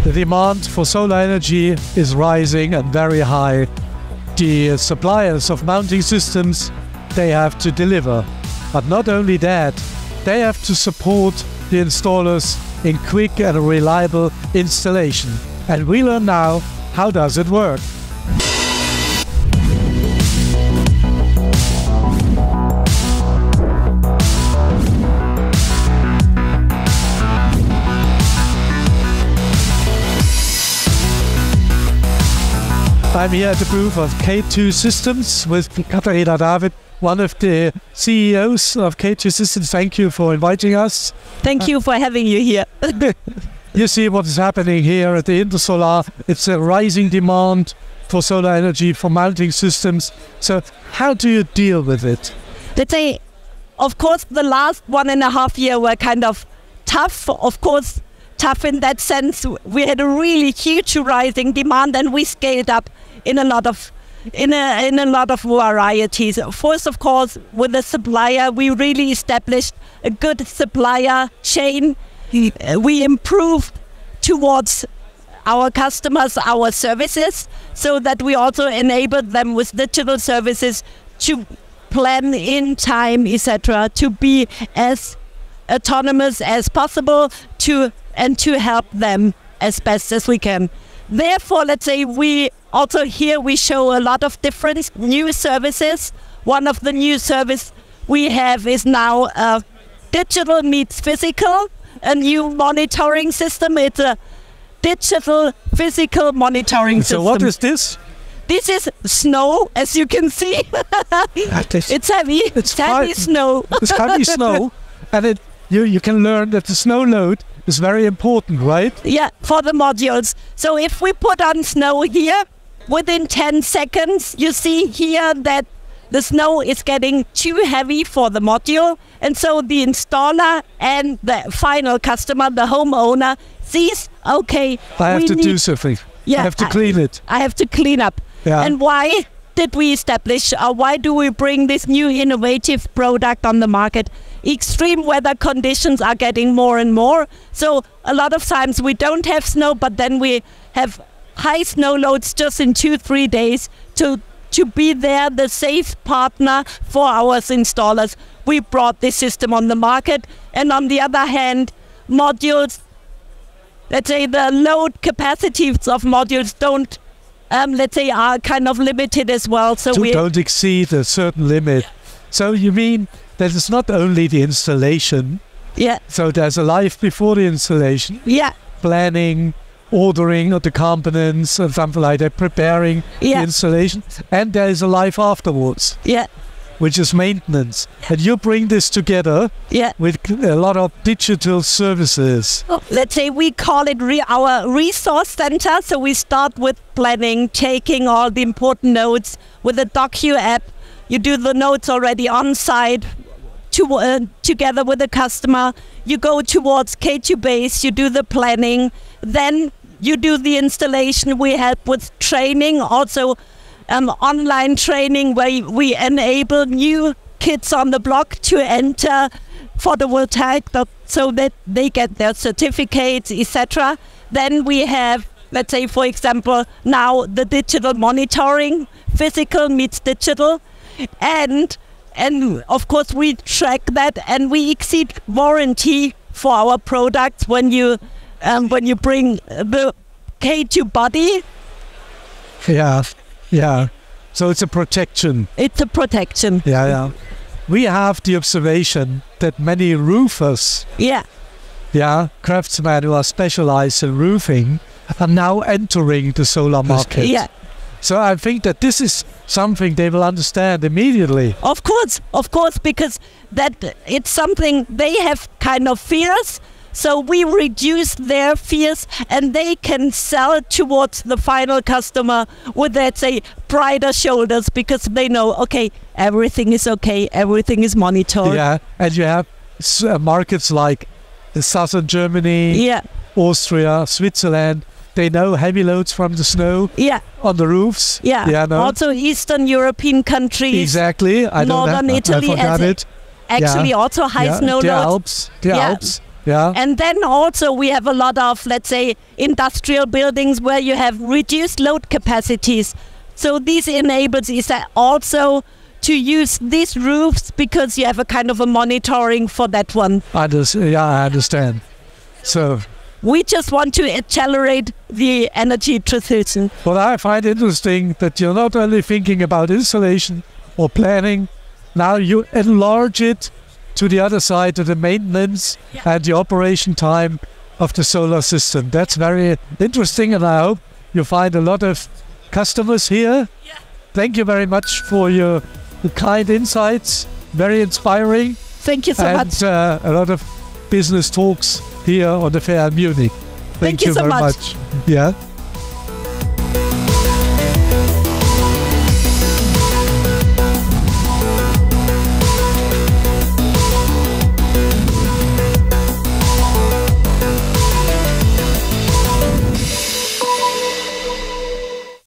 The demand for solar energy is rising and very high. The suppliers of mounting systems, they have to deliver. But not only that, they have to support the installers in quick and reliable installation. And we learn now, how does it work? I'm here at the booth of K2 Systems with Katharina David, one of the CEOs of K2 Systems. Thank you for inviting us. Thank you for having you here. You see what is happening here at the Intersolar. It's a rising demand for solar energy, for mounting systems. So how do you deal with it? Let's say, of course, the last 1.5 years were kind of tough. Of course, tough in that sense. We had a really huge rising demand, and we scaled up in a lot of varieties. First, of course, with the supplier, we really established a good supplier chain. We improved towards our customers, our services, so that we also enabled them with digital services to plan in time, etc., to be as autonomous as possible, and to help them as best as we can. Therefore, let's say we also here we show a lot of different new services. One of the new services we have is now digital meets physical, a new monitoring system. It's a digital physical monitoring system. So what is this? This is snow, as you can see. It's heavy. It's heavy snow. It's heavy snow, and you can learn that the snow load is very important, right? Yeah, for the modules. So if we put on snow here, within 10 seconds, you see here that the snow is getting too heavy for the module. And so the installer and the final customer, the homeowner, sees, okay, I have to do something. Yeah, I have to clean it. I have to clean up. Yeah. And why did we establish, why do we bring this new innovative product on the market? Extreme weather conditions are getting more and more. So a lot of times we don't have snow, but then we have high snow loads just in 2-3 days. To be there, the safe partner for our installers, we brought this system on the market. And on the other hand, modules, let's say the load capacities of modules don't, let's say, are kind of limited as well. So we don't exceed a certain limit. So you mean that it's not only the installation. Yeah. So there's a life before the installation. Yeah. Planning, ordering of the components and something like that, preparing the installation. And there is a life afterwards. Yeah. Which is maintenance. And you bring this together with a lot of digital services. Let's say we call it our resource center. So we start with planning, taking all the important notes with the Docu app. You do the notes already on site together with the customer. You go towards K2 base, you do the planning, then you do the installation. We help with training, also online training, where we enable new kids on the block to enter photovoltaic so that they get their certificates, etc. Then we have, let's say, for example, now the digital monitoring, physical meets digital. And of course we track that, and we exceed warranty for our products when you bring the K2 body. Yeah. So it's a protection. It's a protection. Yeah. We have the observation that many roofers, craftsmen who are specialized in roofing, are now entering the solar market. Yeah. So I think that this is something they will understand immediately. Of course, because that it's something they have kind of fears. So we reduce their fears, and they can sell towards the final customer with, let's say, brighter shoulders, because they know, okay, everything is okay, everything is monitored. Yeah, and you have markets like southern Germany, Austria, Switzerland. They know heavy loads from the snow on the roofs. Also Eastern European countries. Exactly. Northern Italy. I forgot it. Actually also high snow the loads. Alps. Yeah. And then also we have a lot of, let's say, industrial buildings where you have reduced load capacities. So this enables is also to use these roofs because you have a kind of a monitoring for that one. I understand. So we just want to accelerate the energy transition. What I find interesting that you're not only thinking about installation or planning, now you enlarge it to the other side, to the maintenance and the operation time of the solar system. That's very interesting, and I hope you find a lot of customers here. Yeah. Thank you very much for your kind insights. Very inspiring. Thank you so much. And a lot of business talks here on the fair in Munich. Thank you so very much. Yeah.